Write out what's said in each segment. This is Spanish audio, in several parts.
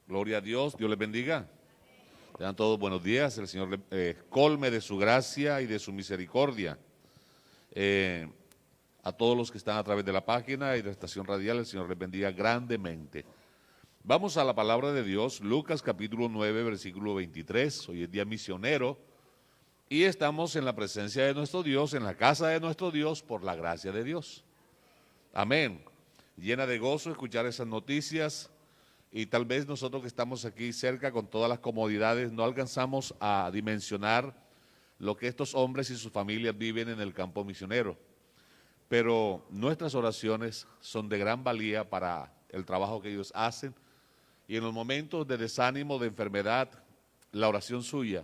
Gloria a Dios, Dios les bendiga. Tengan todos buenos días, el Señor colme de su gracia y de su misericordia. A todos los que están a través de la página y de la estación radial, el Señor les bendiga grandemente. Vamos a la palabra de Dios, Lucas capítulo 9, versículo 23. Hoy es día misionero y estamos en la presencia de nuestro Dios, en la casa de nuestro Dios, por la gracia de Dios. Amén. Llena de gozo escuchar esas noticias. Y tal vez nosotros que estamos aquí cerca con todas las comodidades no alcanzamos a dimensionar lo que estos hombres y sus familias viven en el campo misionero. Pero nuestras oraciones son de gran valía para el trabajo que ellos hacen. Y en los momentos de desánimo, de enfermedad, la oración suya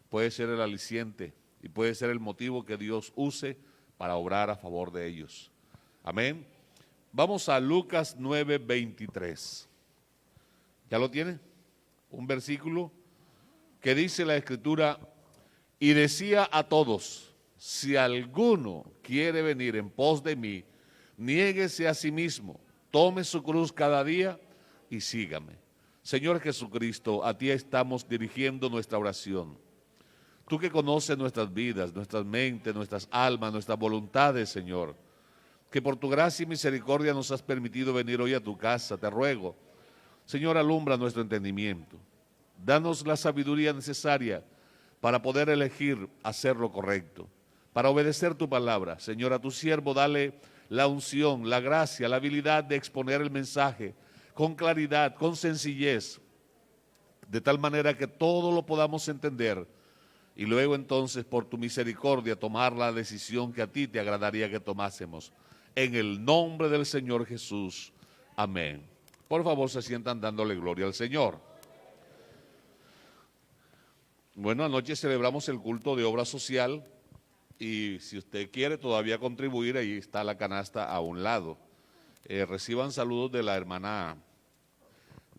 puede ser el aliciente y puede ser el motivo que Dios use para obrar a favor de ellos. Amén. Vamos a Lucas 9, 23. ¿Ya lo tiene? Un versículo que dice la Escritura: y decía a todos, si alguno quiere venir en pos de mí, niéguese a sí mismo, tome su cruz cada día y sígame. Señor Jesucristo, a ti estamos dirigiendo nuestra oración. Tú que conoces nuestras vidas, nuestras mentes, nuestras almas, nuestras voluntades, Señor, que por tu gracia y misericordia nos has permitido venir hoy a tu casa, te ruego, Señor, alumbra nuestro entendimiento. Danos la sabiduría necesaria para poder elegir hacer lo correcto, para obedecer tu palabra. Señor, a tu siervo dale la unción, la gracia, la habilidad de exponer el mensaje con claridad, con sencillez, de tal manera que todo lo podamos entender y luego entonces por tu misericordia tomar la decisión que a ti te agradaría que tomásemos. En el nombre del Señor Jesús. Amén. Por favor, se sientan dándole gloria al Señor. Bueno, anoche celebramos el culto de obra social y si usted quiere todavía contribuir, ahí está la canasta a un lado. Reciban saludos de la hermana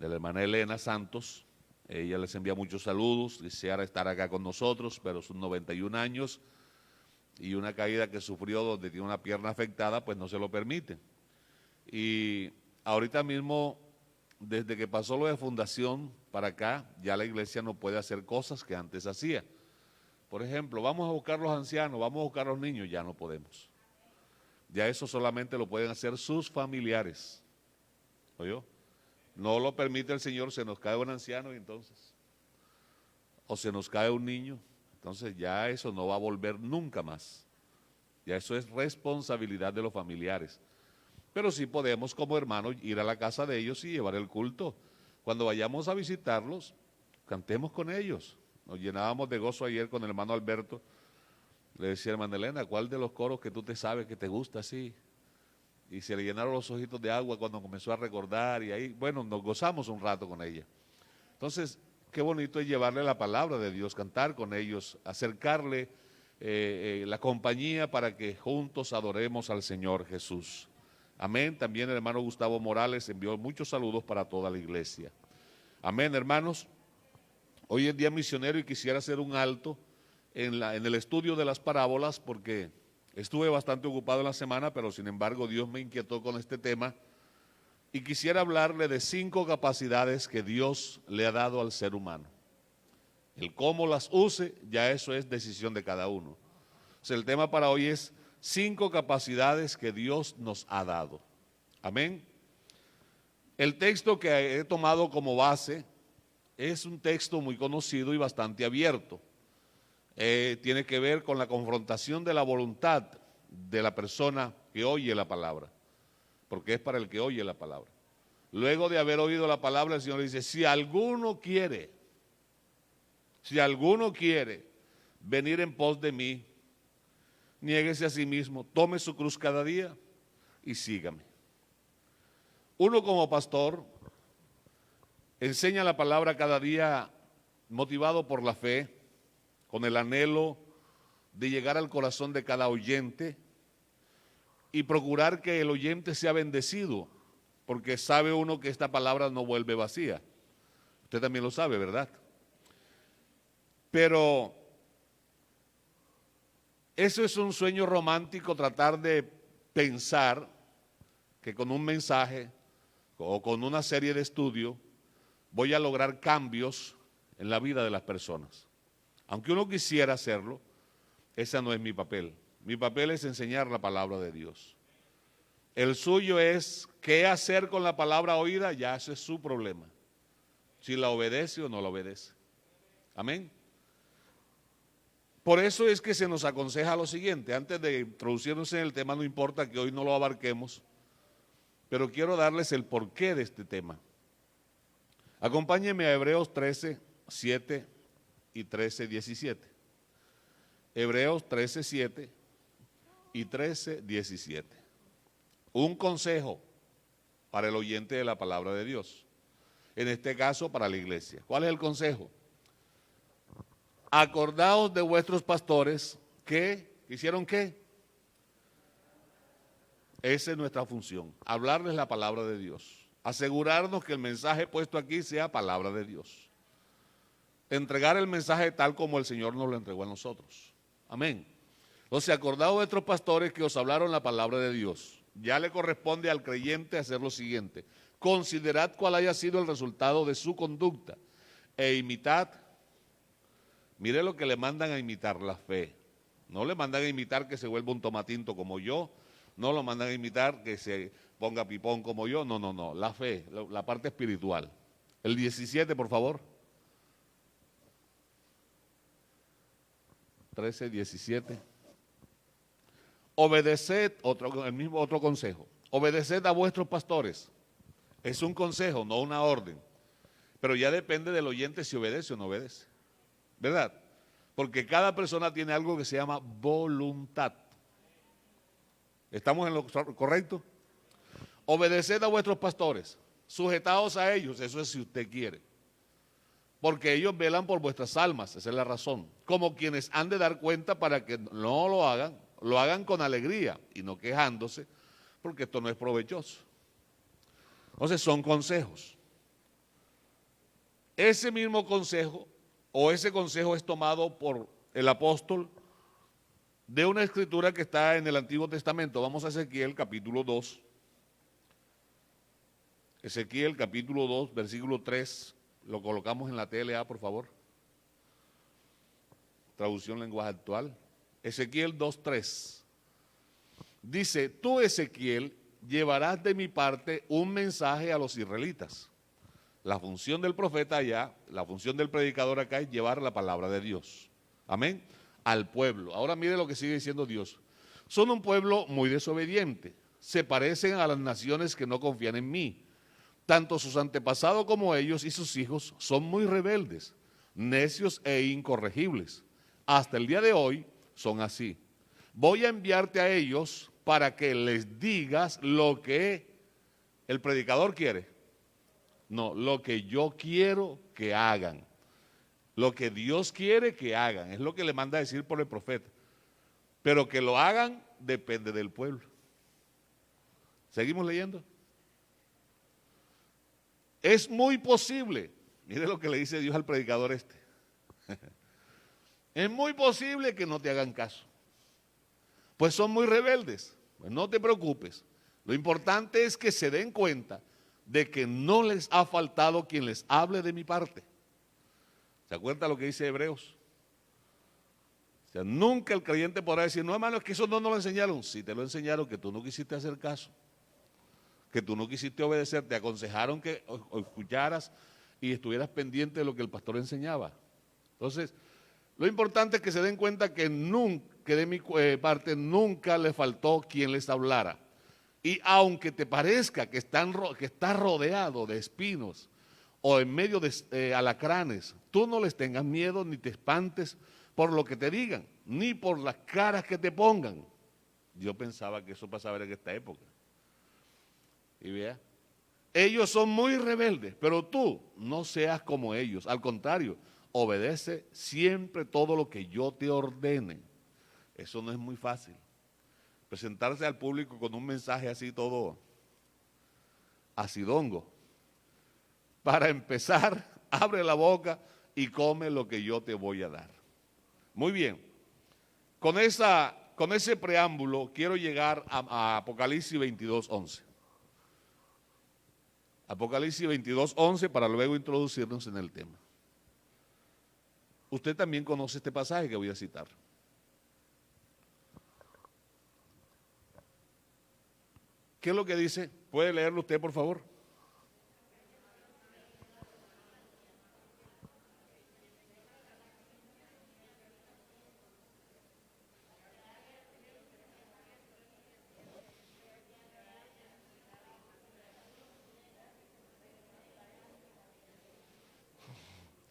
Elena Santos. Ella les envía muchos saludos, deseara estar acá con nosotros, pero sus 91 años y una caída que sufrió donde tiene una pierna afectada, pues no se lo permite. Y ahorita mismo, desde que pasó lo de fundación para acá, ya la iglesia no puede hacer cosas que antes hacía. Por ejemplo, vamos a buscar los ancianos, vamos a buscar los niños, ya no podemos. Ya eso solamente lo pueden hacer sus familiares. ¿Oyó? No lo permite el Señor, se nos cae un anciano y entonces, o se nos cae un niño, entonces ya eso no va a volver nunca más. Ya eso es responsabilidad de los familiares. Pero sí podemos como hermanos ir a la casa de ellos y llevar el culto. Cuando vayamos a visitarlos, cantemos con ellos. Nos llenábamos de gozo ayer con el hermano Alberto. Le decía, hermana Elena, ¿cuál de los coros que tú te sabes que te gusta así? Y se le llenaron los ojitos de agua cuando comenzó a recordar y ahí, bueno, nos gozamos un rato con ella. Entonces, qué bonito es llevarle la palabra de Dios, cantar con ellos, acercarle la compañía para que juntos adoremos al Señor Jesús. Amén. También el hermano Gustavo Morales envió muchos saludos para toda la iglesia. Amén, hermanos. Hoy es día misionero y quisiera hacer un alto en el estudio de las parábolas porque estuve bastante ocupado en la semana, pero sin embargo Dios me inquietó con este tema y quisiera hablarle de 5 capacidades que Dios le ha dado al ser humano. El cómo las use, ya eso es decisión de cada uno. O sea, el tema para hoy es 5 capacidades que Dios nos ha dado. Amén. El texto que he tomado como base es un texto muy conocido y bastante abierto. Tiene que ver con la confrontación de la voluntad de la persona que oye la palabra, porque es para el que oye la palabra. Luego de haber oído la palabra, el Señor dice, si alguno quiere venir en pos de mí, niéguese a sí mismo, tome su cruz cada día y sígame. Uno como pastor enseña la palabra cada día motivado por la fe, con el anhelo de llegar al corazón de cada oyente y procurar que el oyente sea bendecido, porque sabe uno que esta palabra no vuelve vacía. Usted también lo sabe, ¿verdad? Pero eso es un sueño romántico, tratar de pensar que con un mensaje o con una serie de estudios voy a lograr cambios en la vida de las personas. Aunque uno quisiera hacerlo, ese no es mi papel. Mi papel es enseñar la palabra de Dios. El suyo es qué hacer con la palabra oída, ya ese es su problema. Si la obedece o no la obedece. Amén. Por eso es que se nos aconseja lo siguiente, antes de introducirnos en el tema, no importa que hoy no lo abarquemos, pero quiero darles el porqué de este tema. Acompáñenme a Hebreos 13, 7 y 13, 17. Hebreos 13, 7 y 13, 17. Un consejo para el oyente de la palabra de Dios. En este caso, para la iglesia. ¿Cuál es el consejo? Acordaos de vuestros pastores que, ¿hicieron qué? Esa es nuestra función, hablarles la palabra de Dios. Asegurarnos que el mensaje puesto aquí sea palabra de Dios. Entregar el mensaje tal como el Señor nos lo entregó a nosotros. Amén. Entonces, acordaos de vuestros pastores que os hablaron la palabra de Dios. Ya le corresponde al creyente hacer lo siguiente. Considerad cuál haya sido el resultado de su conducta e imitad. Mire lo que le mandan a imitar, la fe. No le mandan a imitar que se vuelva un tomatinto como yo, no lo mandan a imitar que se ponga pipón como yo, no, la fe, la parte espiritual. El 17, por favor. 13, 17. Obedeced, otro consejo, obedeced a vuestros pastores. Es un consejo, no una orden. Pero ya depende del oyente si obedece o no obedece. ¿Verdad? Porque cada persona tiene algo que se llama voluntad. ¿Estamos en lo correcto? Obedeced a vuestros pastores, sujetaos a ellos, eso es si usted quiere. Porque ellos velan por vuestras almas, esa es la razón. Como quienes han de dar cuenta para que no lo hagan con alegría y no quejándose, porque esto no es provechoso. Entonces son consejos. Ese mismo consejo, o ese consejo es tomado por el apóstol de una escritura que está en el Antiguo Testamento. Vamos a Ezequiel capítulo 2. Ezequiel capítulo 2, versículo 3. Lo colocamos en la TLA, por favor. Traducción lenguaje actual. Ezequiel 2:3. Dice, tú Ezequiel llevarás de mi parte un mensaje a los israelitas. La función del profeta allá, la función del predicador acá es llevar la palabra de Dios. Amén. Al pueblo. Ahora mire lo que sigue diciendo Dios. Son un pueblo muy desobediente. Se parecen a las naciones que no confían en mí. Tanto sus antepasados como ellos y sus hijos son muy rebeldes, necios e incorregibles. Hasta el día de hoy son así. Voy a enviarte a ellos para que les digas lo que el predicador quiere. No, lo que yo quiero que hagan. Lo que Dios quiere que hagan. Es lo que le manda a decir por el profeta. Pero que lo hagan depende del pueblo. ¿Seguimos leyendo? Es muy posible, mire lo que le dice Dios al predicador este. Es muy posible que no te hagan caso. Pues son muy rebeldes. Pues no te preocupes. Lo importante es que se den cuenta de que no les ha faltado quien les hable de mi parte. ¿Se acuerda lo que dice Hebreos? O sea, nunca el creyente podrá decir, no hermano, es que eso no nos lo enseñaron. Sí te lo enseñaron, que tú no quisiste hacer caso, que tú no quisiste obedecer, te aconsejaron que escucharas y estuvieras pendiente de lo que el pastor enseñaba. Entonces, lo importante es que se den cuenta que de mi parte nunca le faltó quien les hablara. Y aunque te parezca que estás rodeado de espinos o en medio de alacranes, tú no les tengas miedo ni te espantes por lo que te digan, ni por las caras que te pongan. Yo pensaba que eso pasaba en esta época. Y vea, ellos son muy rebeldes, pero tú no seas como ellos. Al contrario, obedece siempre todo lo que yo te ordene. Eso no es muy fácil. Presentarse al público con un mensaje así todo acidongo. Para empezar, abre la boca y come lo que yo te voy a dar. Muy bien. Con ese preámbulo quiero llegar a Apocalipsis 22:11. Apocalipsis 22:11 para luego introducirnos en el tema. Usted también conoce este pasaje que voy a citar. ¿Qué es lo que dice? ¿Puede leerlo usted, por favor?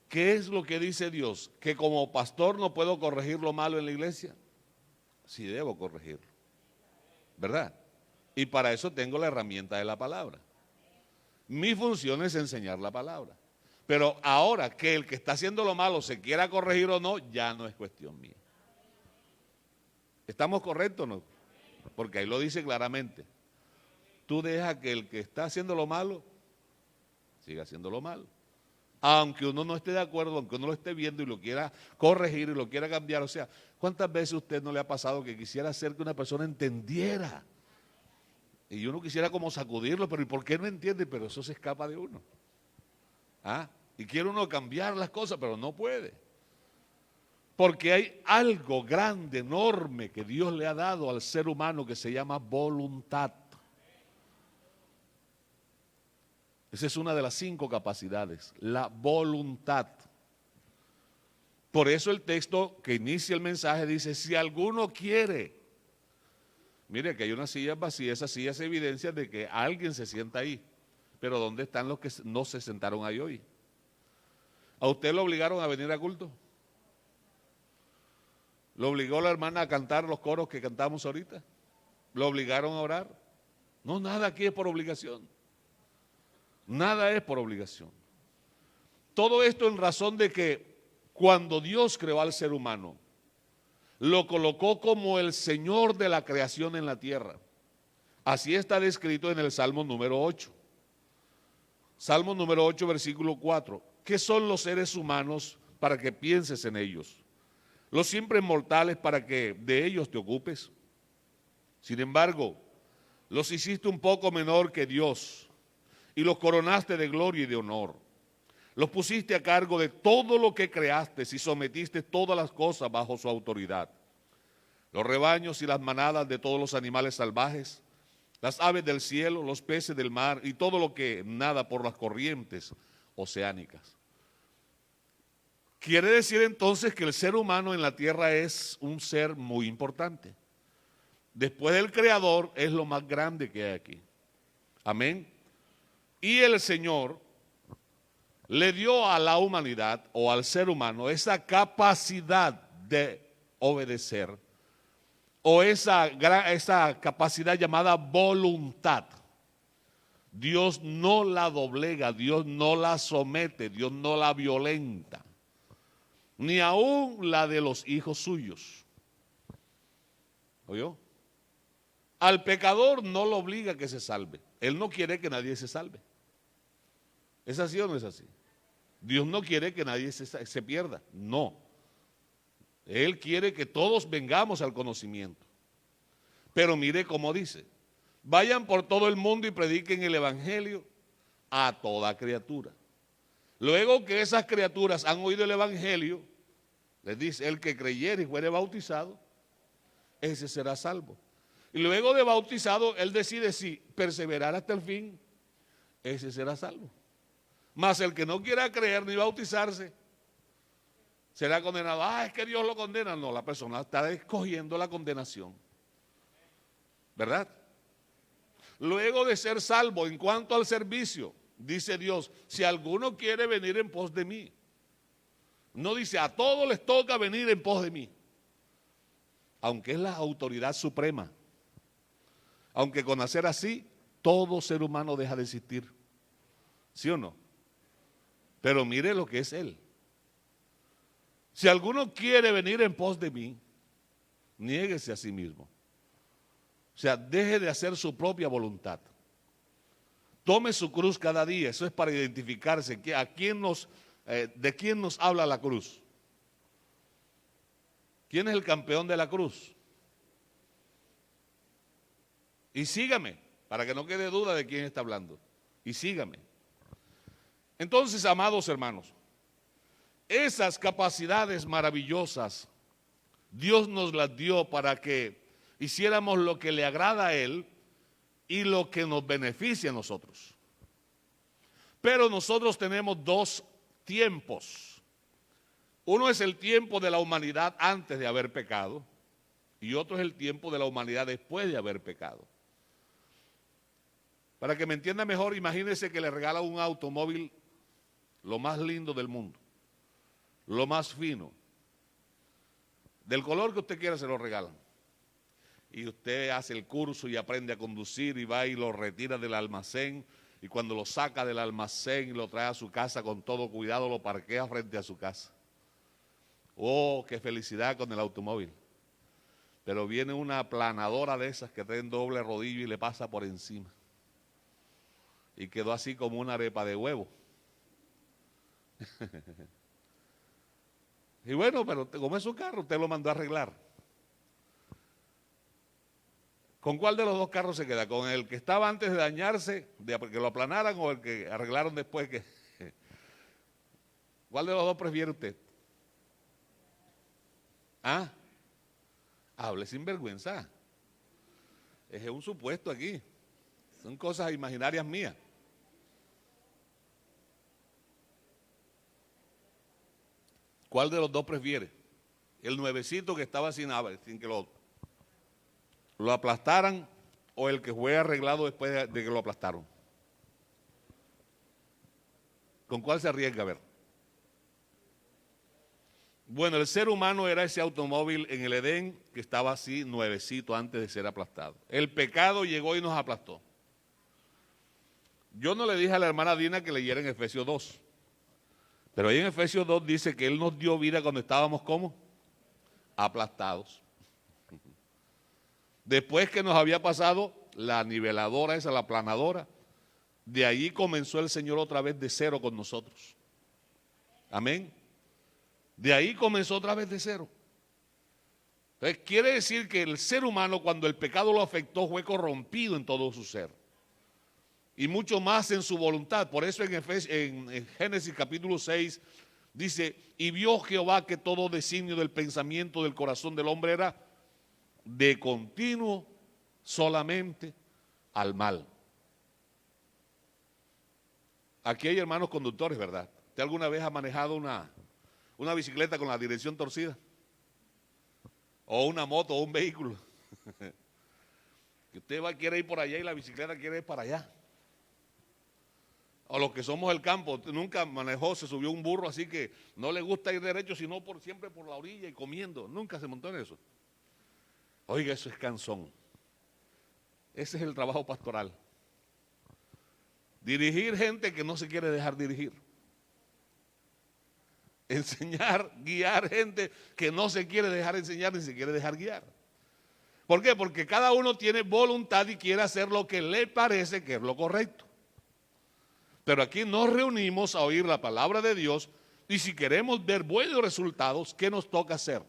¿Qué es lo que dice Dios? ¿Que como pastor no puedo corregir lo malo en la iglesia? Sí debo corregirlo, ¿verdad? Y para eso tengo la herramienta de la palabra. Mi función es enseñar la palabra. Pero ahora que el que está haciendo lo malo se quiera corregir o no, ya no es cuestión mía. ¿Estamos correctos o no? Porque ahí lo dice claramente. Tú dejas que el que está haciendo lo malo, siga haciendo lo malo. Aunque uno no esté de acuerdo, aunque uno lo esté viendo y lo quiera corregir y lo quiera cambiar. O sea, ¿cuántas veces a usted no le ha pasado que quisiera hacer que una persona entendiera? Y uno quisiera como sacudirlo, pero ¿y por qué no entiende? Pero eso se escapa de uno. ¿Ah? Y quiere uno cambiar las cosas, pero no puede. Porque hay algo grande, enorme, que Dios le ha dado al ser humano que se llama voluntad. Esa es una de las 5 capacidades, la voluntad. Por eso el texto que inicia el mensaje dice, si alguno quiere. Mire que hay una silla vacía, esa silla es evidencia de que alguien se sienta ahí. Pero ¿dónde están los que no se sentaron ahí hoy? ¿A usted lo obligaron a venir a culto? ¿Lo obligó la hermana a cantar los coros que cantamos ahorita? ¿Lo obligaron a orar? No, nada aquí es por obligación. Nada es por obligación. Todo esto en razón de que cuando Dios creó al ser humano, lo colocó como el Señor de la creación en la tierra. Así está descrito en el Salmo número 8. Salmo número 8, versículo 4. ¿Qué son los seres humanos para que pienses en ellos? Los siempre mortales para que de ellos te ocupes. Sin embargo, los hiciste un poco menor que Dios y los coronaste de gloria y de honor. Los pusiste a cargo de todo lo que creaste y sometiste todas las cosas bajo su autoridad. Los rebaños y las manadas de todos los animales salvajes, las aves del cielo, los peces del mar y todo lo que nada por las corrientes oceánicas. Quiere decir entonces que el ser humano en la tierra es un ser muy importante. Después del Creador es lo más grande que hay aquí. Amén. Y el Señor le dio a la humanidad o al ser humano esa capacidad de obedecer o esa capacidad llamada voluntad. Dios no la doblega, Dios no la somete, Dios no la violenta, ni aún la de los hijos suyos. ¿Oyó? Al pecador no lo obliga a que se salve. Él no quiere que nadie se salve. ¿Es así o no es así? Dios no quiere que nadie se pierda. No. Él quiere que todos vengamos al conocimiento. Pero mire cómo dice. Vayan por todo el mundo y prediquen el evangelio a toda criatura. Luego que esas criaturas han oído el evangelio, les dice, el que creyere y fuere bautizado, ese será salvo. Y luego de bautizado, él decide si perseverar hasta el fin, ese será salvo. Mas el que no quiera creer ni bautizarse, será condenado. Ah, es que Dios lo condena. No, la persona está escogiendo la condenación. ¿Verdad? Luego de ser salvo, en cuanto al servicio, dice Dios, si alguno quiere venir en pos de mí. No dice, a todos les toca venir en pos de mí. Aunque es la autoridad suprema. Aunque con hacer así, todo ser humano deja de existir. ¿Sí o no? Pero mire lo que es Él. Si alguno quiere venir en pos de mí, niéguese a sí mismo. O sea, deje de hacer su propia voluntad. Tome su cruz cada día. Eso es para identificarse. ¿De quién nos habla la cruz? ¿Quién es el campeón de la cruz? Y sígame, para que no quede duda de quién está hablando. y sígame. Entonces, amados hermanos, esas capacidades maravillosas Dios nos las dio para que hiciéramos lo que le agrada a Él y lo que nos beneficia a nosotros. Pero nosotros tenemos dos tiempos. Uno es el tiempo de la humanidad antes de haber pecado y otro es el tiempo de la humanidad después de haber pecado. Para que me entienda mejor, imagínese que le regala un automóvil lo más lindo del mundo, lo más fino, del color que usted quiera se lo regalan. Y usted hace el curso y aprende a conducir y va y lo retira del almacén, y cuando lo saca del almacén y lo trae a su casa con todo cuidado, lo parquea frente a su casa. ¡Oh, qué felicidad con el automóvil! Pero viene una aplanadora de esas que traen doble rodillo y le pasa por encima. Y quedó así como una arepa de huevo. Y bueno, pero como es su carro, usted lo mandó a arreglar. ¿Con cuál de los dos carros se queda? ¿Con el que estaba antes de dañarse, de que lo aplanaran, o el que arreglaron después? ¿Cuál de los dos prefiere usted? ¿Ah? Hable sin vergüenza. Es un supuesto aquí. Son cosas imaginarias mías. ¿Cuál de los dos prefiere? ¿El nuevecito que estaba sin que lo aplastaran, o el que fue arreglado después de que lo aplastaron? ¿Con cuál se arriesga a ver? Bueno, el ser humano era ese automóvil en el Edén que estaba así nuevecito antes de ser aplastado. El pecado llegó y nos aplastó. Yo no le dije a la hermana Dina que leyera en Efesios 2, pero ahí en Efesios 2 dice que Él nos dio vida cuando estábamos ¿cómo? Aplastados. Después que nos había pasado la niveladora esa, la aplanadora, de ahí comenzó el Señor otra vez de cero con nosotros. Amén. De ahí comenzó otra vez de cero. Entonces quiere decir que el ser humano, cuando el pecado lo afectó, fue corrompido en todo su ser. Y mucho más en su voluntad. Por eso en Génesis capítulo 6 dice: y vio Jehová que todo designio del pensamiento del corazón del hombre era de continuo solamente al mal. Aquí hay hermanos conductores, ¿verdad? ¿Usted alguna vez ha manejado una bicicleta con la dirección torcida? O una moto o un vehículo. Que usted quiere ir por allá y la bicicleta quiere ir para allá. O los que somos del campo, nunca manejó, se subió un burro así que no le gusta ir derecho, sino siempre por la orilla y comiendo. Nunca se montó en eso. Oiga, eso es cansón. Ese es el trabajo pastoral. Dirigir gente que no se quiere dejar dirigir. Enseñar, guiar gente que no se quiere dejar enseñar ni se quiere dejar guiar. ¿Por qué? Porque cada uno tiene voluntad y quiere hacer lo que le parece que es lo correcto. Pero aquí nos reunimos a oír la palabra de Dios, y si queremos ver buenos resultados, ¿qué nos toca hacer?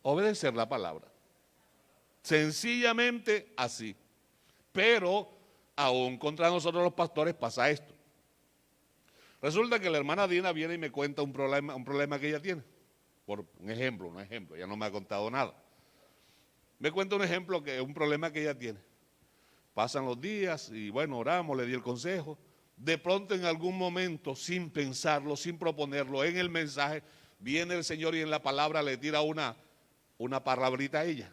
Obedecer la palabra. Sencillamente así. Pero aún contra nosotros los pastores pasa esto. Resulta que la hermana Dina viene y me cuenta un problema que ella tiene. Por un ejemplo, ella no me ha contado nada. Me cuenta un problema que ella tiene. Pasan los días y bueno, oramos, le di el consejo. De pronto en algún momento, sin pensarlo, sin proponerlo, en el mensaje, viene el Señor y en la palabra le tira una palabrita a ella.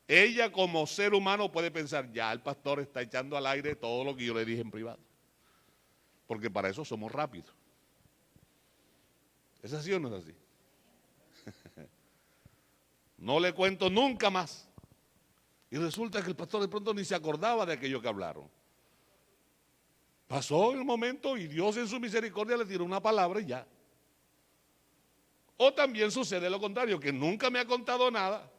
Ella como ser humano puede pensar, ya el pastor está echando al aire todo lo que yo le dije en privado. Porque para eso somos rápidos. ¿Es así o no es así? No le cuento nunca más. Y resulta que el pastor de pronto ni se acordaba de aquello que hablaron. Pasó el momento y Dios en su misericordia le tiró una palabra y ya. O también sucede lo contrario, que nunca me ha contado nada,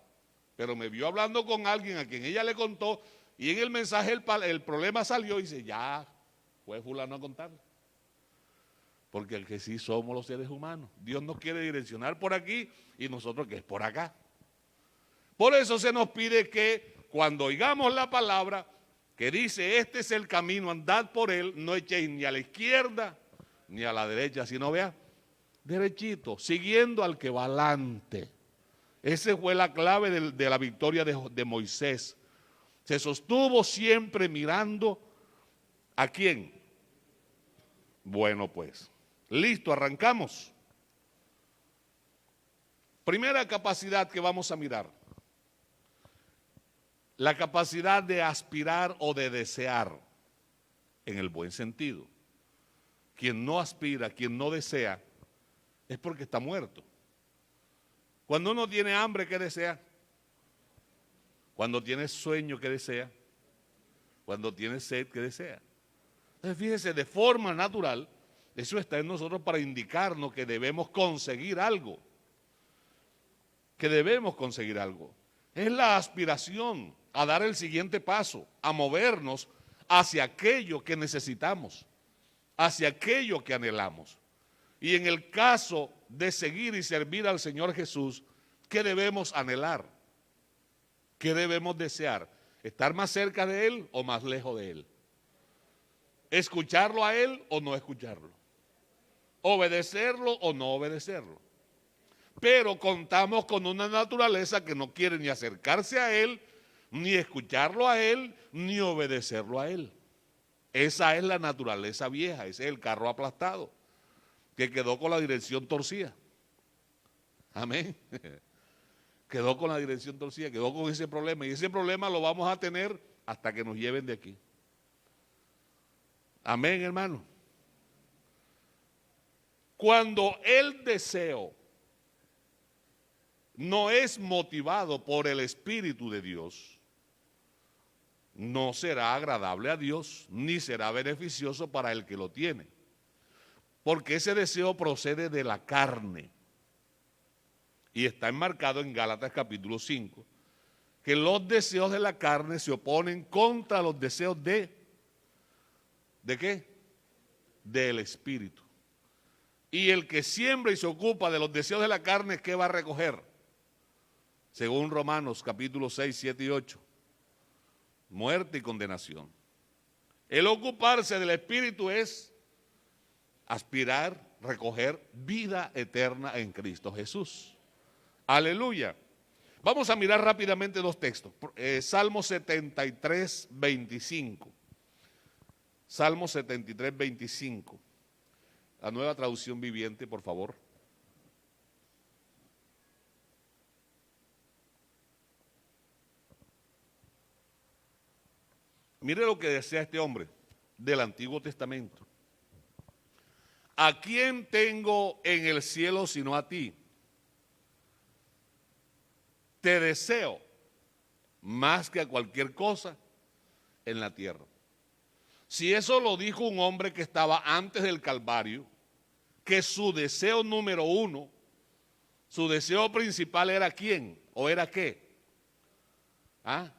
pero me vio hablando con alguien a quien ella le contó, y en el mensaje el problema salió y dice, ya fue fulano a contarle. Porque el que sí somos los seres humanos. Dios nos quiere direccionar por aquí y nosotros que es por acá. Por eso se nos pide que Cuando oigamos la palabra que dice, este es el camino, andad por él, no echéis ni a la izquierda ni a la derecha, sino vea, derechito, siguiendo al que va adelante. Esa fue la clave de la victoria de Moisés. Se sostuvo siempre mirando ¿a quién? Bueno, pues, listo, arrancamos. Primera capacidad que vamos a mirar. La capacidad de aspirar o de desear, en el buen sentido. Quien no aspira, quien no desea, es porque está muerto. Cuando uno tiene hambre, ¿qué desea? Cuando tiene sueño, ¿qué desea? Cuando tiene sed, ¿qué desea? Entonces, fíjese, de forma natural, eso está en nosotros para indicarnos que debemos conseguir algo. Que debemos conseguir algo. Es la aspiración a dar el siguiente paso, a movernos hacia aquello que necesitamos, hacia aquello que anhelamos. Y en el caso de seguir y servir al Señor Jesús, ¿qué debemos anhelar? ¿Qué debemos desear? ¿Estar más cerca de Él o más lejos de Él? ¿Escucharlo a Él o no escucharlo? ¿Obedecerlo o no obedecerlo? Pero contamos con una naturaleza que no quiere ni acercarse a Él, ni escucharlo a Él, ni obedecerlo a Él. Esa es la naturaleza vieja, ese es el carro aplastado, que quedó con la dirección torcida. Amén. Quedó con la dirección torcida, quedó con ese problema, y ese problema lo vamos a tener hasta que nos lleven de aquí. Amén, hermano. Cuando el deseo no es motivado por el Espíritu de Dios, no será agradable a Dios, ni será beneficioso para el que lo tiene. Porque ese deseo procede de la carne. Y está enmarcado en Gálatas capítulo 5, que los deseos de la carne se oponen contra los deseos ¿de qué? Del Espíritu. Y el que siembra y se ocupa de los deseos de la carne, ¿qué va a recoger? Según Romanos capítulo 6, 7 y 8. Muerte y condenación. El ocuparse del Espíritu es aspirar, recoger vida eterna en Cristo Jesús. Aleluya. Vamos a mirar rápidamente dos textos. Salmo 73, 25. Salmo 73, 25. La Nueva Traducción Viviente, por favor. Mire lo que desea este hombre del Antiguo Testamento. ¿A quién tengo en el cielo sino a ti? Te deseo más que a cualquier cosa en la tierra. Si eso lo dijo un hombre que estaba antes del Calvario, que su deseo número uno, su deseo principal era ¿quién? ¿O era qué? ¿Ah?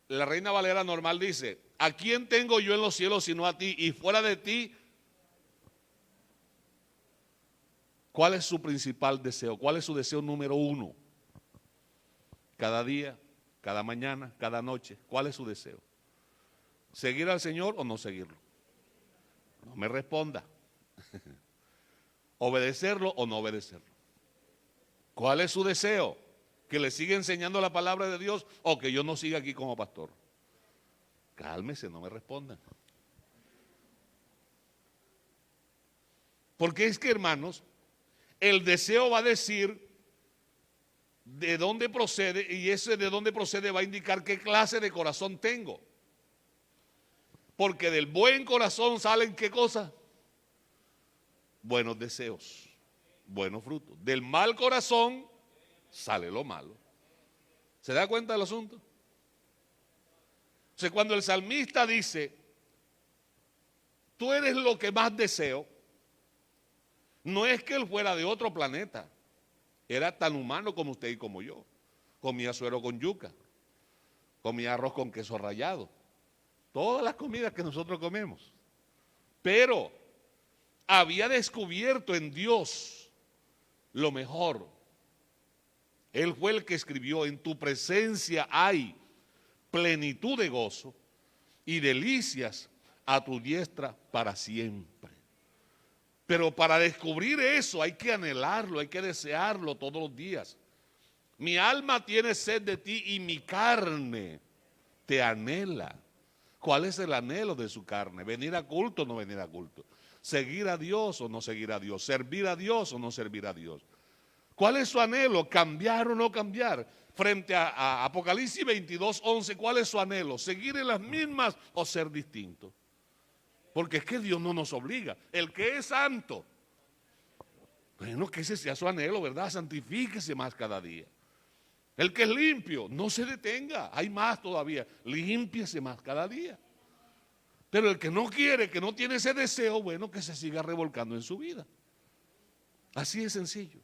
La Reina Valera normal dice, ¿a quién tengo yo en los cielos sino a ti? Y fuera de ti, ¿cuál es su principal deseo? ¿Cuál es su deseo número uno? Cada día, cada mañana, cada noche, ¿cuál es su deseo? ¿Seguir al Señor o no seguirlo? No me responda. ¿Obedecerlo o no obedecerlo? ¿Cuál es su deseo? ¿Que le siga enseñando la palabra de Dios o que yo no siga aquí como pastor? Cálmese, no me respondan. Porque es que, hermanos, el deseo va a decir de dónde procede, y ese de dónde procede va a indicar qué clase de corazón tengo. Porque del buen corazón salen ¿qué cosa? Buenos deseos, buenos frutos. Del mal corazón sale lo malo. ¿Se da cuenta del asunto? O sea, cuando el salmista dice, tú eres lo que más deseo, no es que él fuera de otro planeta. Era tan humano como usted y como yo. Comía suero con yuca, comía arroz con queso rallado, todas las comidas que nosotros comemos. Pero había descubierto en Dios lo mejor. Él fue el que escribió: en tu presencia hay plenitud de gozo y delicias a tu diestra para siempre. Pero para descubrir eso hay que anhelarlo, hay que desearlo todos los días. Mi alma tiene sed de ti y mi carne te anhela. ¿Cuál es el anhelo de su carne? ¿Venir a culto o no venir a culto? ¿Seguir a Dios o no seguir a Dios? ¿Servir a Dios o no servir a Dios? ¿Cuál es su anhelo? ¿Cambiar o no cambiar? Frente a Apocalipsis 22:11, ¿cuál es su anhelo? ¿Seguir en las mismas o ser distinto? Porque es que Dios no nos obliga. El que es santo, bueno, que ese sea su anhelo, ¿verdad? Santifíquese más cada día. El que es limpio, no se detenga, hay más todavía, límpiese más cada día. Pero el que no quiere, que no tiene ese deseo, bueno, que se siga revolcando en su vida. Así es sencillo.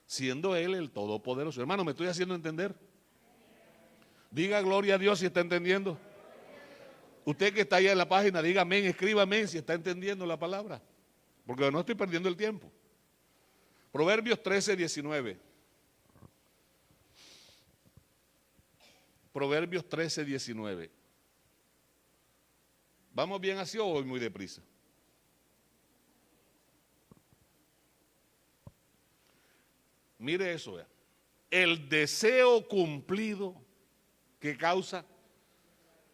Siendo Él el Todopoderoso. Hermano, ¿me estoy haciendo entender? Diga gloria a Dios si está entendiendo. Usted que está allá en la página, diga amén, escriba amén si está entendiendo la palabra. Porque no estoy perdiendo el tiempo. Proverbios 13:19. Proverbios 13:19. ¿Vamos bien así o voy muy deprisa? Mire eso, vea. El deseo cumplido que causa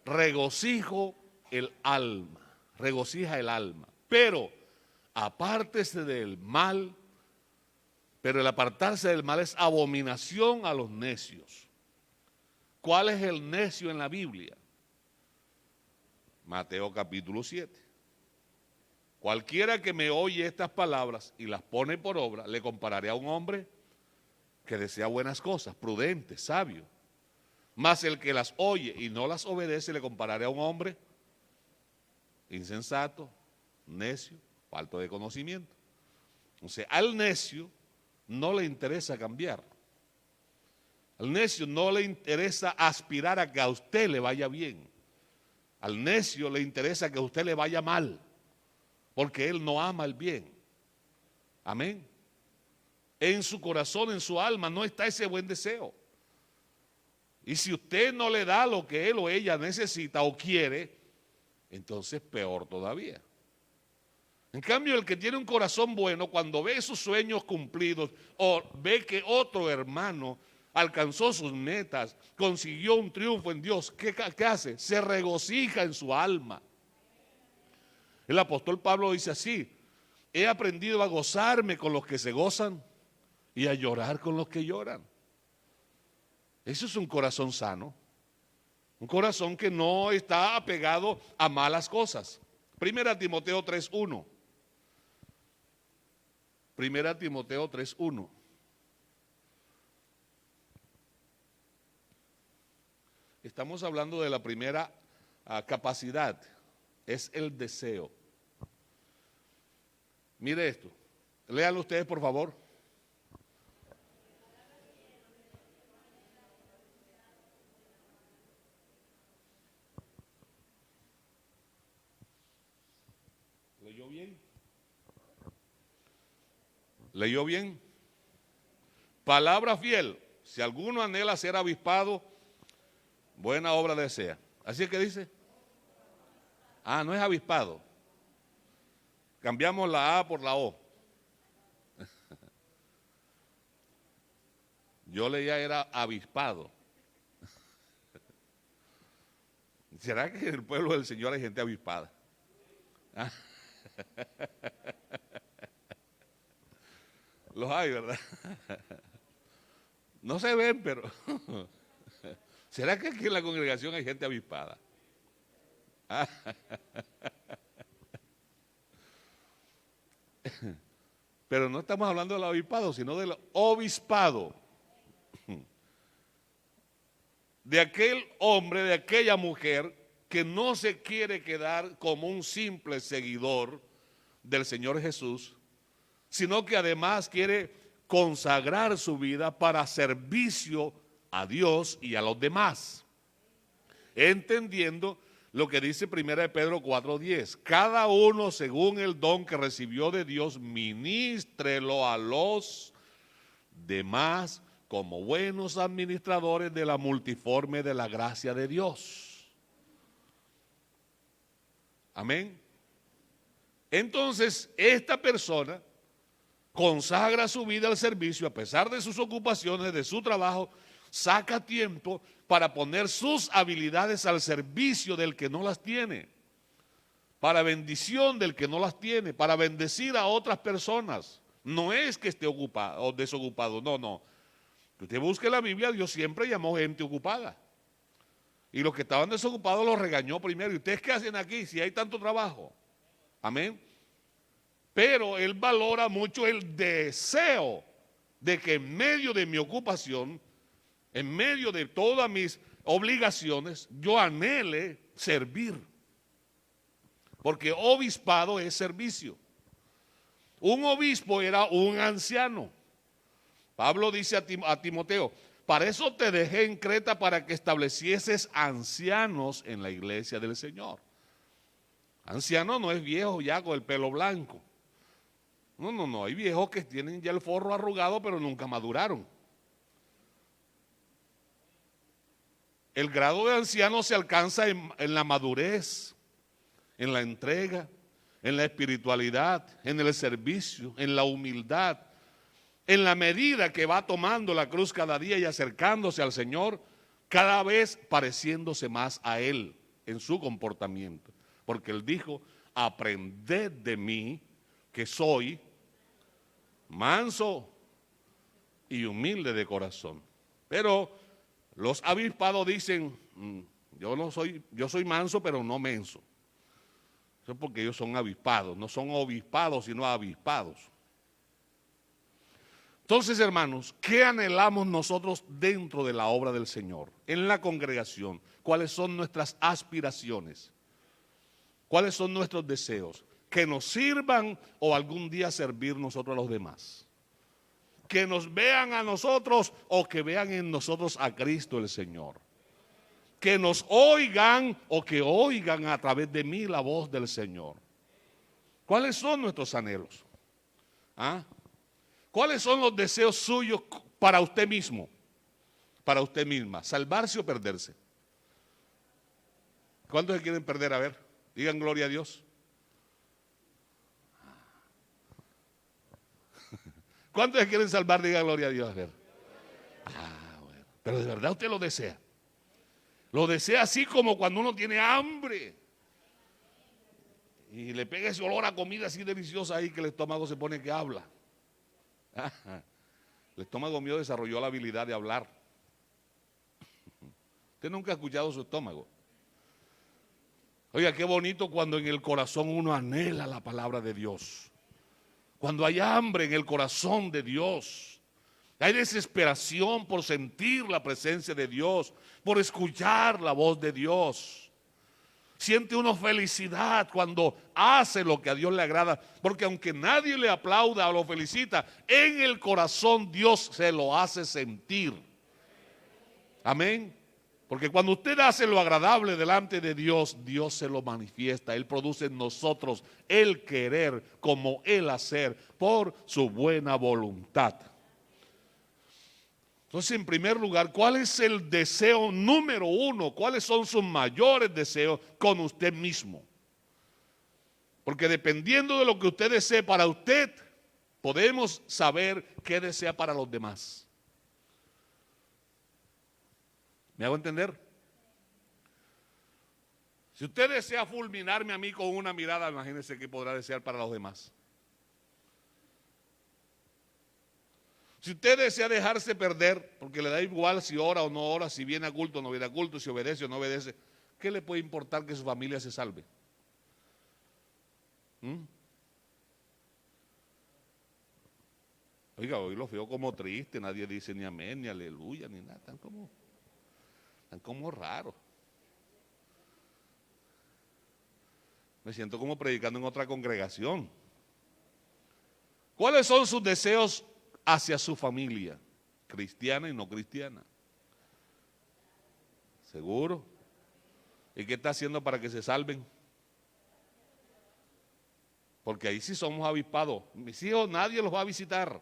regocijo el alma, regocija el alma. Pero apártese del mal, pero el apartarse del mal es abominación a los necios. ¿Cuál es el necio en la Biblia? Mateo capítulo 7. Cualquiera que me oye estas palabras y las pone por obra, le compararé a un hombre que desea buenas cosas, prudente, sabio. Mas el que las oye y no las obedece, le compararé a un hombre insensato, necio, falto de conocimiento. O sea, al necio no le interesa cambiar. Al necio no le interesa aspirar a que a usted le vaya bien. Al necio le interesa que a usted le vaya mal, porque él no ama el bien. Amén. En su corazón, en su alma, no está ese buen deseo. Y si usted no le da lo que él o ella necesita o quiere, entonces peor todavía. En cambio, el que tiene un corazón bueno, cuando ve sus sueños cumplidos o ve que otro hermano alcanzó sus metas, consiguió un triunfo en Dios, ¿qué hace? Se regocija en su alma. El apóstol Pablo dice así: he aprendido a gozarme con los que se gozan y a llorar con los que lloran. Eso es un corazón sano, un corazón que no está apegado a malas cosas. Primera Timoteo 3:1. Primera Timoteo 3:1. Estamos hablando de la primera capacidad, es el deseo. Mire esto, léanlo ustedes por favor. ¿Leyó bien? ¿Leyó bien? Palabra fiel: si alguno anhela ser avispado, buena obra desea. Así es que dice. Ah, no es avispado. Cambiamos la A por la O. Yo leía era avispado. ¿Será que en el pueblo del Señor hay gente avispada? ¿Ah? Los hay, ¿verdad? No se ven, pero ¿será que aquí en la congregación hay gente avispada? ¿Ah? Pero no estamos hablando del avispado, sino del obispado. De aquel hombre, de aquella mujer que no se quiere quedar como un simple seguidor del Señor Jesús, sino que además quiere consagrar su vida para servicio a Dios y a los demás, entendiendo lo que dice 1 Pedro 4:10, cada uno según el don que recibió de Dios, ministrelo a los demás como buenos administradores de la multiforme de la gracia de Dios. Amén. Entonces, esta persona consagra su vida al servicio, a pesar de sus ocupaciones, de su trabajo, saca tiempo para poner sus habilidades al servicio del que no las tiene, para bendición del que no las tiene, para bendecir a otras personas. No es que esté ocupado o desocupado, no. Que usted busque la Biblia, Dios siempre llamó gente ocupada. Y los que estaban desocupados los regañó primero. ¿Y ustedes qué hacen aquí si hay tanto trabajo? Amén. Pero Él valora mucho el deseo de que en medio de mi ocupación, en medio de todas mis obligaciones, yo anhele servir. Porque obispado es servicio. Un obispo era un anciano. Pablo dice a Timoteo, para eso te dejé en Creta para que establecieses ancianos en la iglesia del Señor. Anciano no es viejo ya con el pelo blanco. No, hay viejos que tienen ya el forro arrugado pero nunca maduraron. El grado de anciano se alcanza en la madurez, en la entrega, en la espiritualidad, en el servicio, en la humildad, en la medida que va tomando la cruz cada día y acercándose al Señor, cada vez pareciéndose más a Él en su comportamiento. Porque Él dijo, aprended de mí que soy manso y humilde de corazón. Pero los avispados dicen, yo soy manso pero no menso. Eso es porque ellos son avispados, no son obispados sino avispados. Entonces, hermanos, ¿qué anhelamos nosotros dentro de la obra del Señor, en la congregación? ¿Cuáles son nuestras aspiraciones? ¿Cuáles son nuestros deseos? Que nos sirvan o algún día servir nosotros a los demás. Que nos vean a nosotros o que vean en nosotros a Cristo el Señor. Que nos oigan o que oigan a través de mí la voz del Señor. ¿Cuáles son nuestros anhelos? ¿Ah? ¿Cuáles son los deseos suyos para usted mismo? Para usted misma, salvarse o perderse. ¿Cuántos se quieren perder? A ver, digan gloria a Dios. ¿Cuántos se quieren salvar? Digan gloria a Dios. A ver. Bueno. Pero de verdad usted lo desea. Lo desea así como cuando uno tiene hambre. Y le pega ese olor a comida así deliciosa ahí que el estómago se pone que habla. El estómago mío desarrolló la habilidad de hablar. Usted nunca ha escuchado su estómago. Oiga, qué bonito cuando en el corazón uno anhela la palabra de Dios. Cuando hay hambre en el corazón de Dios. Hay desesperación por sentir la presencia de Dios, por escuchar la voz de Dios. Siente uno felicidad cuando hace lo que a Dios le agrada, porque aunque nadie le aplauda o lo felicita, en el corazón Dios se lo hace sentir. Amén. Porque cuando usted hace lo agradable delante de Dios, Dios se lo manifiesta. Él produce en nosotros el querer como el hacer por su buena voluntad. Entonces, en primer lugar, ¿cuál es el deseo número uno? ¿Cuáles son sus mayores deseos con usted mismo? Porque dependiendo de lo que usted desee para usted, podemos saber qué desea para los demás. ¿Me hago entender? Si usted desea fulminarme a mí con una mirada, imagínese qué podrá desear para los demás. Si usted desea dejarse perder, porque le da igual si ora o no ora, si viene a culto o no viene a culto, si obedece o no obedece, ¿qué le puede importar que su familia se salve? Oiga, hoy los veo como tristes, nadie dice ni amén, ni aleluya, ni nada, están como raros. Me siento como predicando en otra congregación. ¿Cuáles son sus deseos hacia su familia, cristiana y no cristiana? ¿Seguro? ¿Y qué está haciendo para que se salven? Porque ahí sí somos avispados. Mis hijos nadie los va a visitar.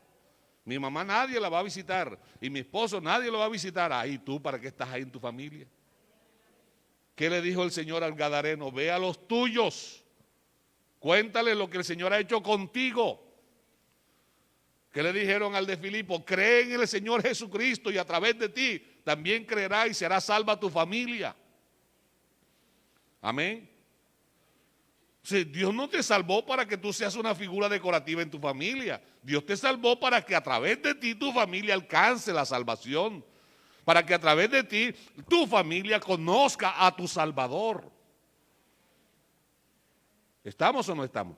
Mi mamá nadie la va a visitar y mi esposo nadie lo va a visitar. Ahí tú, ¿para qué estás ahí en tu familia? ¿Qué le dijo el Señor al gadareno? Ve a los tuyos, cuéntale lo que el Señor ha hecho contigo. ¿Qué le dijeron al de Filipo? Cree en el Señor Jesucristo y a través de ti también creerá y será salva tu familia. Amén. Sí, Dios no te salvó para que tú seas una figura decorativa en tu familia. Dios te salvó para que a través de ti tu familia alcance la salvación. Para que a través de ti tu familia conozca a tu Salvador. ¿Estamos o no estamos?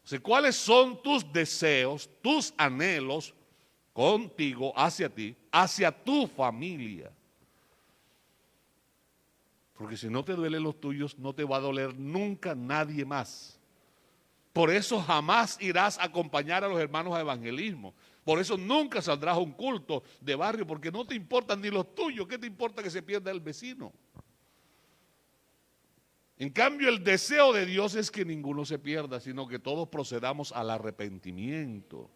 O sea, ¿cuáles son tus deseos, tus anhelos contigo, hacia ti, hacia tu familia? Porque si no te duelen los tuyos, no te va a doler nunca nadie más. Por eso jamás irás a acompañar a los hermanos a evangelismo. Por eso nunca saldrás a un culto de barrio, porque no te importan ni los tuyos. ¿Qué te importa que se pierda el vecino? En cambio, el deseo de Dios es que ninguno se pierda, sino que todos procedamos al arrepentimiento.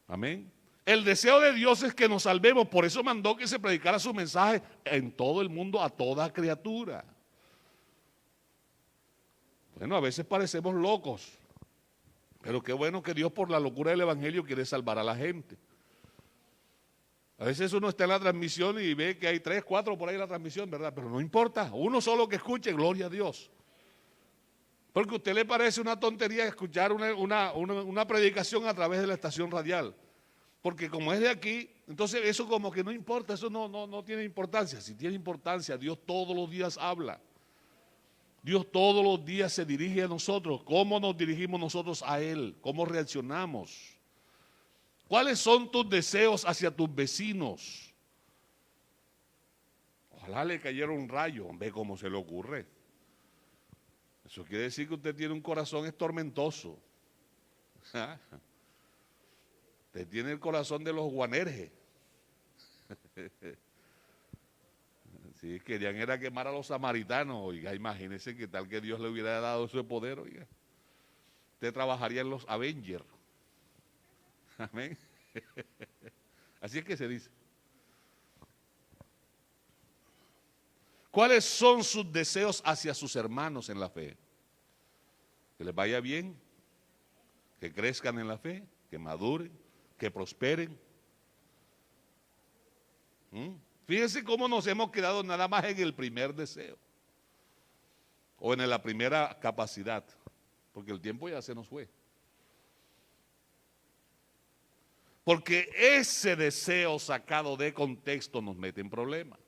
Amén. El deseo de Dios es que nos salvemos, por eso mandó que se predicara su mensaje en todo el mundo a toda criatura. Bueno, a veces parecemos locos, pero qué bueno que Dios por la locura del evangelio quiere salvar a la gente. A veces uno está en la transmisión y ve que hay 3, 4 por ahí en la transmisión, ¿verdad? Pero no importa, uno solo que escuche, gloria a Dios. Porque a usted le parece una tontería escuchar una predicación a través de la estación radial. Porque como es de aquí, entonces eso como que no importa, eso no tiene importancia. Si tiene importancia, Dios todos los días habla. Dios todos los días se dirige a nosotros. ¿Cómo nos dirigimos nosotros a Él? ¿Cómo reaccionamos? ¿Cuáles son tus deseos hacia tus vecinos? Ojalá le cayera un rayo, ve cómo se le ocurre. Eso quiere decir que usted tiene un corazón tormentoso. Usted tiene el corazón de los guanerjes. Sí, querían era quemar a los samaritanos, oiga, imagínense que tal que Dios le hubiera dado ese poder, oiga. Usted trabajaría en los Avengers. Amén. Así es que se dice. ¿Cuáles son sus deseos hacia sus hermanos en la fe? Que les vaya bien, que crezcan en la fe, que maduren, que prosperen. Fíjense cómo nos hemos quedado nada más en el primer deseo o en la primera capacidad, porque el tiempo ya se nos fue. Porque ese deseo sacado de contexto nos mete en problemas.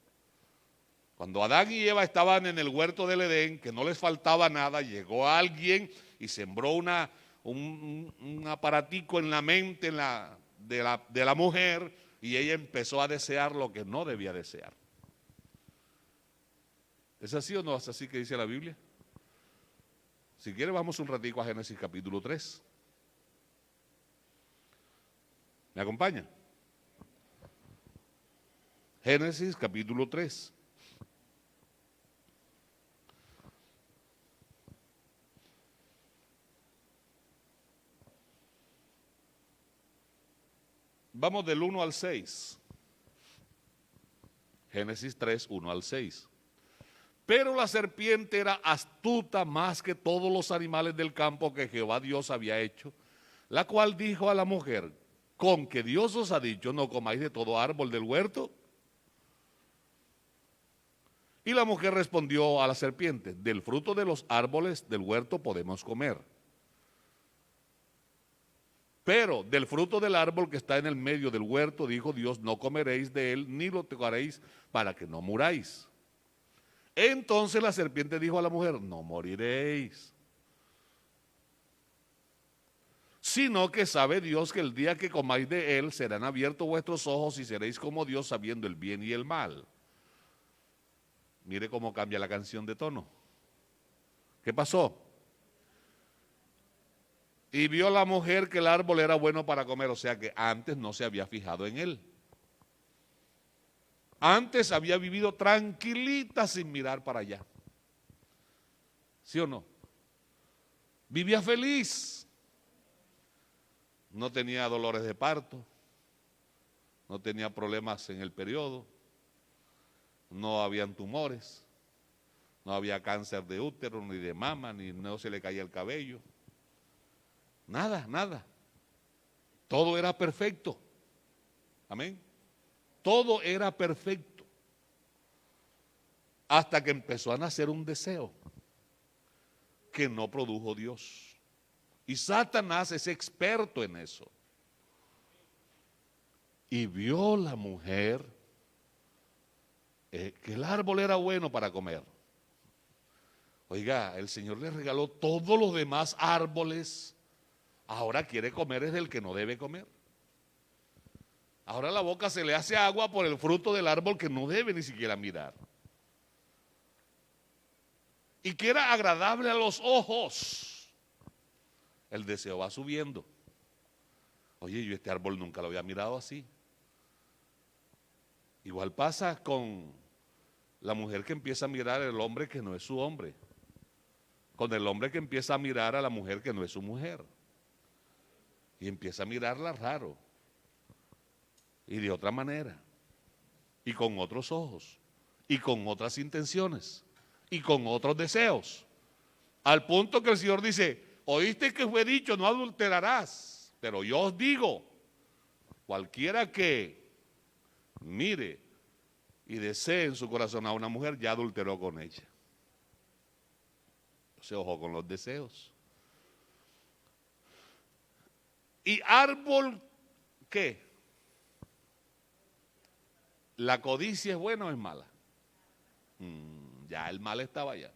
Cuando Adán y Eva estaban en el huerto del Edén, que no les faltaba nada, llegó alguien y sembró un aparatico en la mente de la mujer, y ella empezó a desear lo que no debía desear. ¿Es así o no es así que dice la Biblia? Si quiere vamos un ratico a Génesis capítulo 3. ¿Me acompaña? Génesis capítulo 3. Vamos del 1 al 6. Génesis 3, 1 al 6. Pero la serpiente era astuta más que todos los animales del campo que Jehová Dios había hecho, la cual dijo a la mujer: ¿con que Dios os ha dicho, no comáis de todo árbol del huerto? Y la mujer respondió a la serpiente: del fruto de los árboles del huerto podemos comer, pero del fruto del árbol que está en el medio del huerto, dijo Dios, no comeréis de él, ni lo tocaréis, para que no muráis. Entonces la serpiente dijo a la mujer: no moriréis, sino que sabe Dios que el día que comáis de él serán abiertos vuestros ojos y seréis como Dios, sabiendo el bien y el mal. Mire cómo cambia la canción de tono. ¿Qué pasó? Y vio la mujer que el árbol era bueno para comer, o sea que antes no se había fijado en él. Antes había vivido tranquilita sin mirar para allá. ¿Sí o no? Vivía feliz. no tenía dolores de parto, no tenía problemas en el periodo, no habían tumores, no había cáncer de útero, ni de mama, ni no se le caía el cabello. Nada, nada. Todo era perfecto. Amén. Todo era perfecto. Hasta que empezó a nacer un deseo que no produjo Dios. Y Satanás es experto en eso. Y vio la mujer que el árbol era bueno para comer. Oiga, el Señor le regaló todos los demás árboles. Ahora quiere comer es del que no debe comer. Ahora la boca se le hace agua por el fruto del árbol que no debe ni siquiera mirar. Y que era agradable a los ojos. El deseo va subiendo. Oye, yo este árbol nunca lo había mirado así. Igual pasa con la mujer que empieza a mirar al hombre que no es su hombre. Con el hombre que empieza a mirar a la mujer que no es su mujer. Y empieza a mirarla raro. Y de otra manera. Y con otros ojos. Y con otras intenciones. Y con otros deseos. Al punto que el Señor dice, oíste que fue dicho, no adulterarás. Pero yo os digo, cualquiera que mire y desee en su corazón a una mujer, ya adulteró con ella. Se ojo con los deseos. ¿Y árbol qué? ¿La codicia es buena o es mala? Ya el mal estaba allá.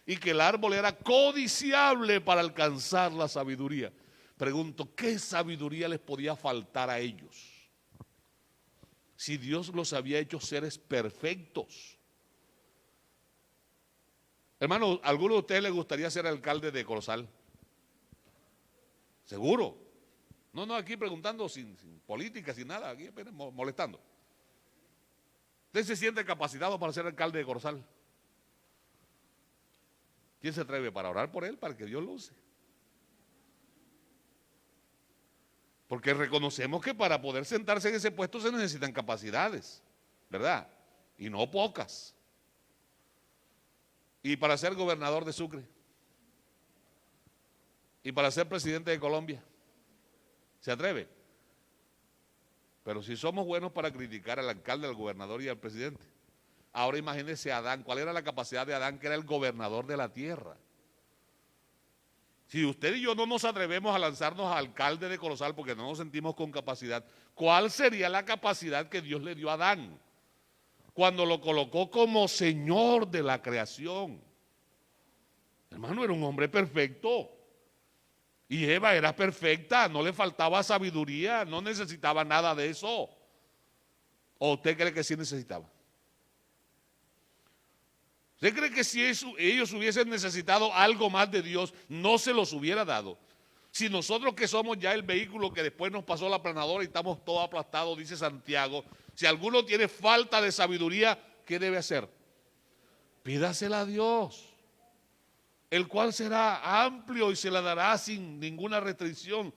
Y que el árbol era codiciable para alcanzar la sabiduría. Pregunto, ¿qué sabiduría les podía faltar a ellos? Si Dios los había hecho seres perfectos. Hermano, ¿a alguno de ustedes les gustaría ser alcalde de Corozal? ¿Seguro? No, aquí preguntando sin política, sin nada, aquí apenas molestando. ¿Usted se siente capacitado para ser alcalde de Corozal? ¿Quién se atreve para orar por él, para que Dios lo use? Porque reconocemos que para poder sentarse en ese puesto se necesitan capacidades, ¿verdad? Y no pocas. Y para ser gobernador de Sucre. Y para ser presidente de Colombia. ¿Se atreve? Pero si somos buenos para criticar al alcalde, al gobernador y al presidente. Ahora imagínense a Adán. ¿Cuál era la capacidad de Adán, que era el gobernador de la tierra? Si usted y yo no nos atrevemos a lanzarnos a alcalde de Corozal porque no nos sentimos con capacidad, ¿cuál sería la capacidad que Dios le dio a Adán cuando lo colocó como señor de la creación? Hermano, era un hombre perfecto. Y Eva era perfecta, no le faltaba sabiduría, no necesitaba nada de eso. ¿O usted cree que sí necesitaba? ¿Usted cree que si ellos hubiesen necesitado algo más de Dios, no se los hubiera dado? Si nosotros, que somos ya el vehículo que después nos pasó la aplanadora y estamos todos aplastados, dice Santiago, si alguno tiene falta de sabiduría, ¿qué debe hacer? Pídasela a Dios, el cual será amplio y se la dará sin ninguna restricción.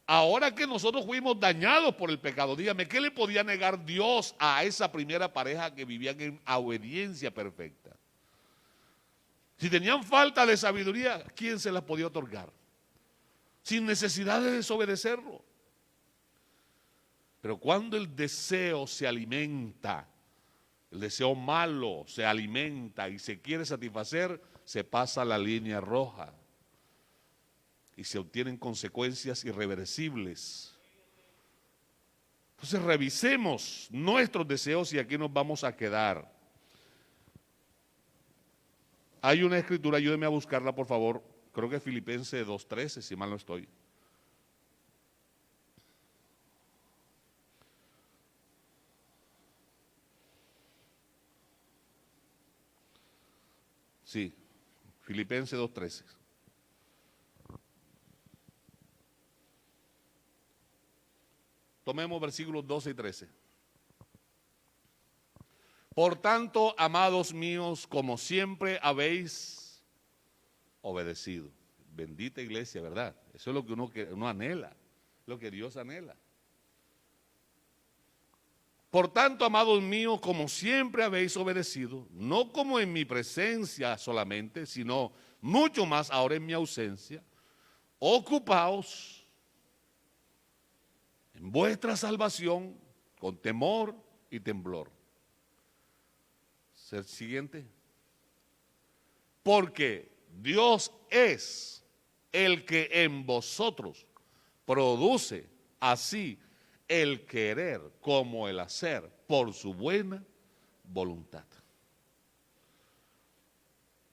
Ahora que nosotros fuimos dañados por el pecado, dígame, ¿qué le podía negar Dios a esa primera pareja que vivían en obediencia perfecta? Si tenían falta de sabiduría, ¿quién se la podía otorgar? Sin necesidad de desobedecerlo. Pero cuando el deseo se alimenta, el deseo malo se alimenta y se quiere satisfacer, se pasa la línea roja. Y se obtienen consecuencias irreversibles. Entonces revisemos nuestros deseos y aquí nos vamos a quedar. Hay una escritura, ayúdeme a buscarla por favor, creo que es Filipenses 2:13, si mal no estoy. Sí, Filipenses 2:13. Tomemos versículos 12 y 13. Por tanto, amados míos, como siempre habéis obedecido. Bendita iglesia, ¿verdad? Eso es lo que uno anhela, lo que Dios anhela. Por tanto, amados míos, como siempre habéis obedecido, no como en mi presencia solamente, sino mucho más ahora en mi ausencia, ocupaos en vuestra salvación con temor y temblor. El siguiente. Porque Dios es el que en vosotros produce así el querer como el hacer por su buena voluntad.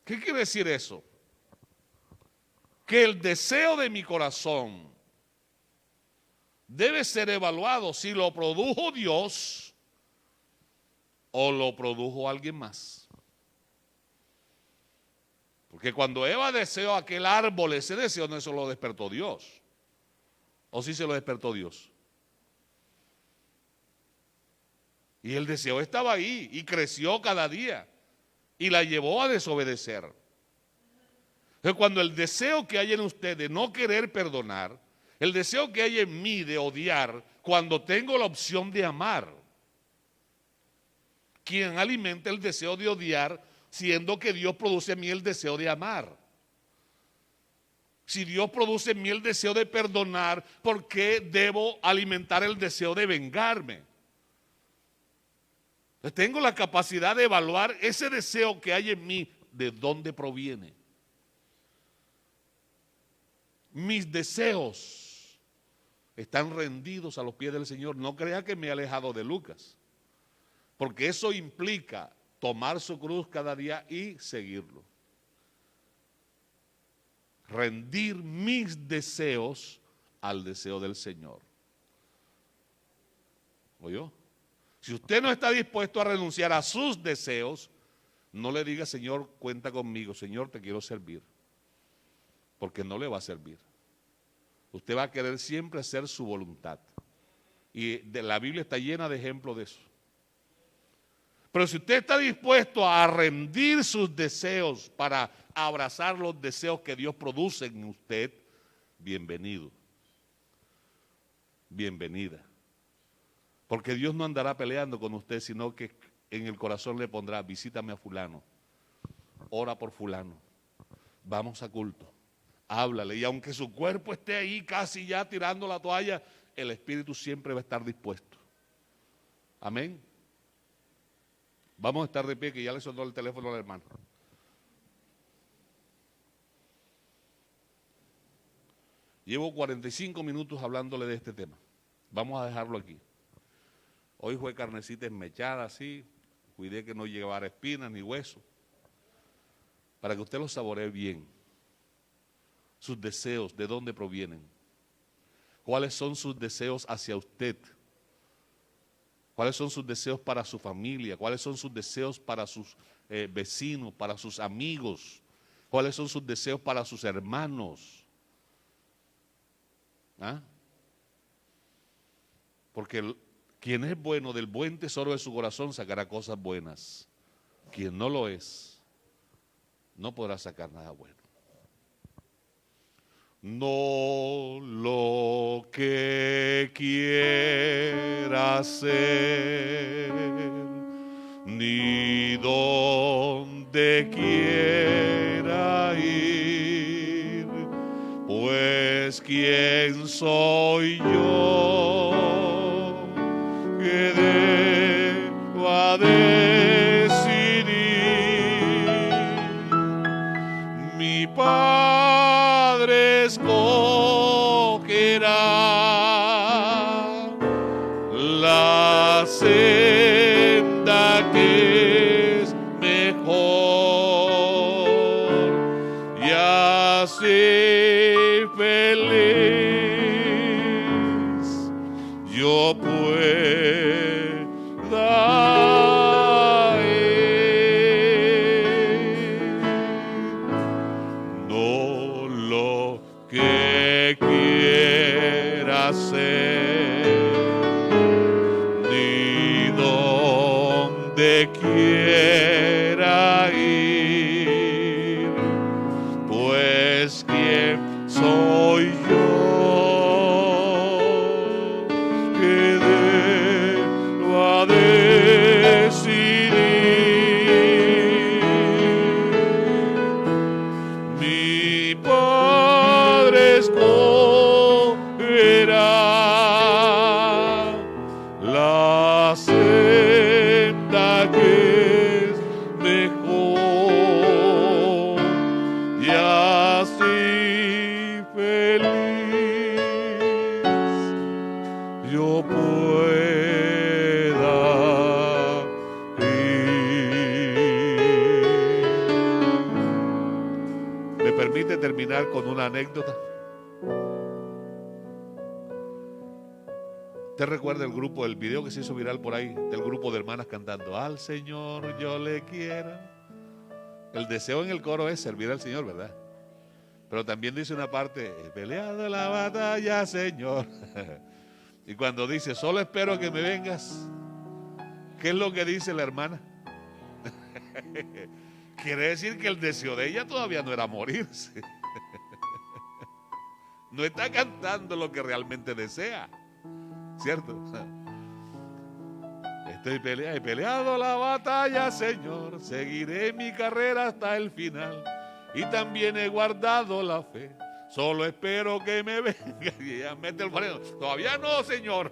¿Qué quiere decir eso? Que el deseo de mi corazón debe ser evaluado si lo produjo Dios o lo produjo alguien más. Porque cuando Eva deseó aquel árbol, ese deseo no se lo despertó Dios. ¿O sí se lo despertó Dios? Y el deseo estaba ahí y creció cada día y la llevó a desobedecer. Entonces, cuando el deseo que hay en usted de no querer perdonar, el deseo que hay en mí de odiar, cuando tengo la opción de amar, ¿quién alimenta el deseo de odiar siendo que Dios produce en mí el deseo de amar? Si Dios produce en mí el deseo de perdonar, ¿por qué debo alimentar el deseo de vengarme? Tengo la capacidad de evaluar ese deseo que hay en mí, de dónde proviene. Mis deseos están rendidos a los pies del Señor. No crea que me he alejado de Lucas, porque eso implica tomar su cruz cada día y seguirlo. Rendir mis deseos al deseo del Señor. ¿Oyó? Si usted no está dispuesto a renunciar a sus deseos, no le diga, Señor, cuenta conmigo, Señor, te quiero servir. Porque no le va a servir. Usted va a querer siempre hacer su voluntad. Y la Biblia está llena de ejemplos de eso. Pero si usted está dispuesto a rendir sus deseos para abrazar los deseos que Dios produce en usted, bienvenido. Bienvenida. Porque Dios no andará peleando con usted, sino que en el corazón le pondrá, visítame a fulano, ora por fulano, vamos a culto, háblale. Y aunque su cuerpo esté ahí casi ya tirando la toalla, el espíritu siempre va a estar dispuesto. Amén. Vamos a estar de pie, que ya le sonó el teléfono al hermano. Llevo 45 minutos hablándole de este tema. Vamos a dejarlo aquí. Hoy fue carnecita esmechada así, cuidé que no llevara espinas ni huesos, para que usted lo saboree bien. Sus deseos, ¿de dónde provienen? ¿Cuáles son sus deseos hacia usted? ¿Cuáles son sus deseos para su familia? ¿Cuáles son sus deseos para sus vecinos, para sus amigos? ¿Cuáles son sus deseos para sus hermanos? ¿Ah? Porque quien es bueno, del buen tesoro de su corazón sacará cosas buenas. Quien no lo es, no podrá sacar nada bueno. No lo que quiera ser, ni donde quiera ir, pues quién soy yo que deba decidir. Mi Padre escogerá la senda que es mejor y así feliz yo pueda ir. No lo que quiera ser, ni donde quiera ir, pues quien terminar con una anécdota. ¿Usted recuerda el grupo, el video que se hizo viral por ahí, del grupo de hermanas cantando al Señor yo le quiero? El deseo en el coro es servir al Señor, ¿verdad? Pero también dice una parte, he peleado la batalla, Señor. Y cuando dice, solo espero que me vengas, ¿qué es lo que dice la hermana? Quiere decir que el deseo de ella todavía no era morirse. No está cantando lo que realmente desea, ¿cierto? He peleado la batalla, Señor, seguiré mi carrera hasta el final. Y también he guardado la fe, solo espero que me venga. Y ella mete el freno, todavía no, Señor.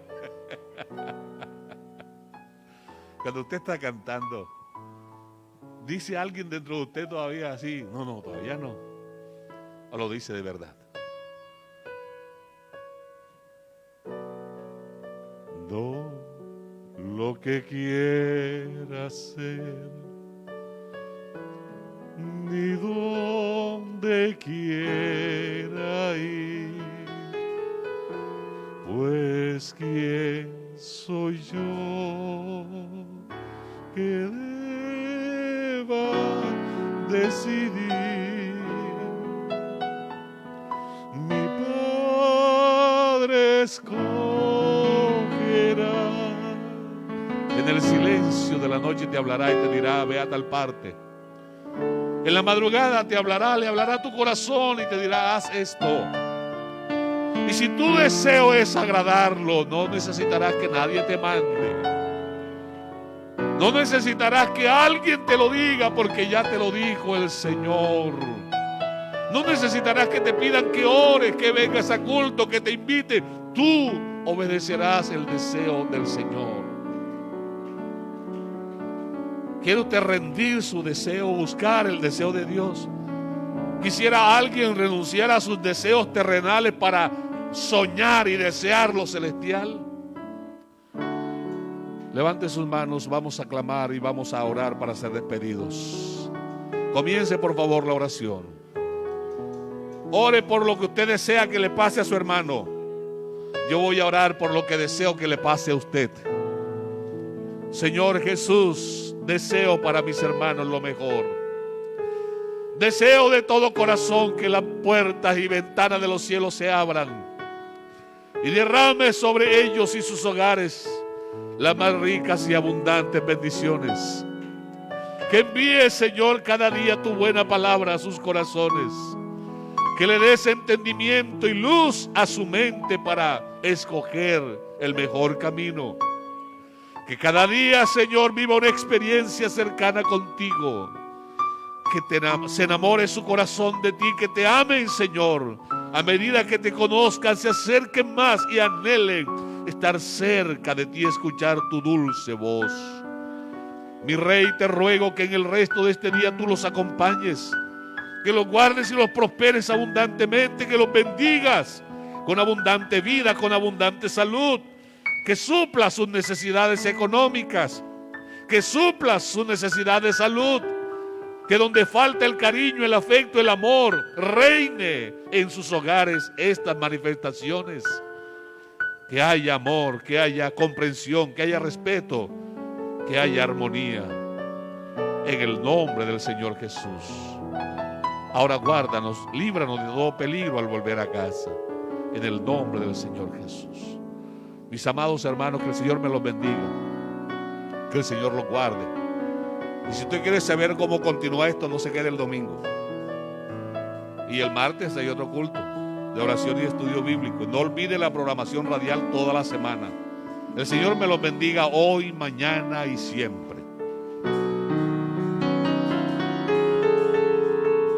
Cuando usted está cantando, ¿dice alguien dentro de usted todavía así? No, todavía no. ¿O lo dice de verdad? Lo que quiera hacer, ni donde quiera ir, pues quién soy yo que deba decidir. Mi Padre escogerá. En el silencio de la noche te hablará y te dirá, ve a tal parte. En la madrugada te hablará, le hablará a tu corazón y te dirá, haz esto. Y si tu deseo es agradarlo, no necesitarás que nadie te mande. No necesitarás que alguien te lo diga, porque ya te lo dijo el Señor. No necesitarás que te pidan que ores, que vengas a culto, que te invite. Tú obedecerás el deseo del Señor. ¿Quiere usted rendir su deseo, buscar el deseo de Dios? ¿Quisiera alguien renunciar a sus deseos terrenales para soñar y desear lo celestial? Levante sus manos, vamos a clamar y vamos a orar para ser despedidos. Comience por favor la oración. Ore por lo que usted desea que le pase a su hermano. Yo voy a orar por lo que deseo que le pase a usted. Señor Jesús, deseo para mis hermanos lo mejor. Deseo de todo corazón que las puertas y ventanas de los cielos se abran y derrame sobre ellos y sus hogares las más ricas y abundantes bendiciones. Que envíe, Señor, cada día tu buena palabra a sus corazones. Que le des entendimiento y luz a su mente para escoger el mejor camino. Que cada día, Señor, viva una experiencia cercana contigo. Que se enamore su corazón de ti, que te amen, Señor. A medida que te conozcan, se acerquen más y anhelen estar cerca de ti, escuchar tu dulce voz. Mi Rey, te ruego que en el resto de este día tú los acompañes, que los guardes y los prosperes abundantemente, que los bendigas con abundante vida, con abundante salud, que supla sus necesidades económicas, que supla sus necesidades de salud, que donde falta el cariño, el afecto, el amor, reine en sus hogares estas manifestaciones. Que haya amor, que haya comprensión, que haya respeto, que haya armonía. En el nombre del Señor Jesús. Ahora guárdanos, líbranos de todo peligro al volver a casa. En el nombre del Señor Jesús. Mis amados hermanos, que el Señor me los bendiga. Que el Señor los guarde. Y si usted quiere saber cómo continúa esto, no se quede el domingo. Y el martes hay otro culto de oración y estudio bíblico. No olvide la programación radial toda la semana. El Señor me los bendiga hoy, mañana y siempre.